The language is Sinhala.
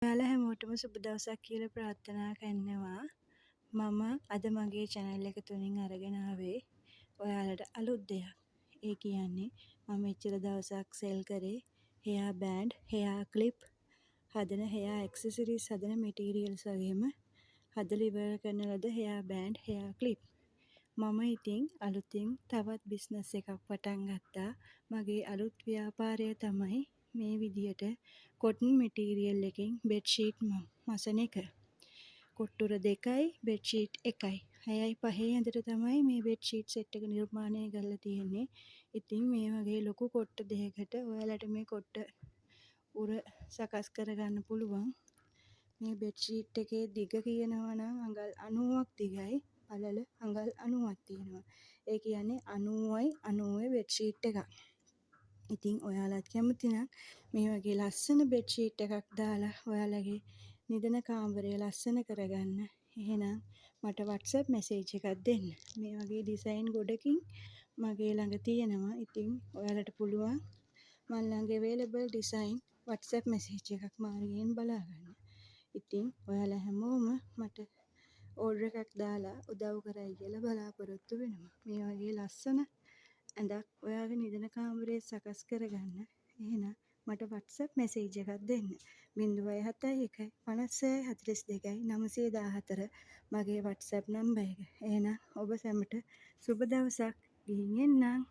ඔයාලා හැමෝටම සුබ දවසක් කියලා ප්‍රාර්ථනා කරනවා. මම අද මගේ channel එක තුලින් අරගෙන ආවේ ඔයාලට අලුත් දෙයක්. ඒ කියන්නේ මම මෙච්චර දවසක් sell කරේ hair band, hair clip, හදන hair accessories හදන materials වගේම හදලා ඉවර කරන ලද hair band, hair clip. මම ඉතින් අලුතින් තවත් business එකක් පටන් ගත්තා. මගේ අලුත් ව්‍යාපාරය තමයි මේ විදියට cotton material එකෙන් bedsheet මසන එක. කොට්ටුර 2යි bedsheet 1යි. 6යි 5යි ඇඳට තමයි මේ bedsheet set එක නිර්මාණය කරලා තියෙන්නේ. ඉතින් මේ වගේ ලොකු කොට්ට දෙකකට ඔයාලට මේ කොට්ට උර සකස් කරගන්න පුළුවන්. මේ bedsheet එකේ දිග කියනවා නම් අඟල් 90ක් දිගයි. පළල අඟල් 90ක් තියෙනවා. ඒ කියන්නේ 90යි 90 bedsheet එකක්. ඉතින් ඔයාලත් කැමති නම් මේ වගේ ලස්සන bedsheet එකක් දාලා ඔයාලගේ නිදන කාමරය ලස්සන කරගන්න. එහෙනම් මට WhatsApp message එකක් දෙන්න. මේ වගේ design ගොඩකින් මගේ ළඟ තියෙනවා. ඉතින් ඔයාලට පුළුවන් මන් ළඟ available design WhatsApp message එකක් මාර්ගයෙන් බලා ගන්න. ඉතින් ඔයාලා හැමෝම මට order එකක් දාලා උදව් කරයි කියලා බලාපොරොත්තු වෙනවා. මේ වගේ ලස්සන ඇඳක් ඔයාගේ නිදන කාමරයේ සකස් කරගන්න. එහෙනම් මට WhatsApp message එකක් දෙන්න. 071 56 42 914 මගේ WhatsApp නම්බර් එක. එහෙනම් ඔබ සැමට සුබ දවසක්. ගිහින් එන්නම්.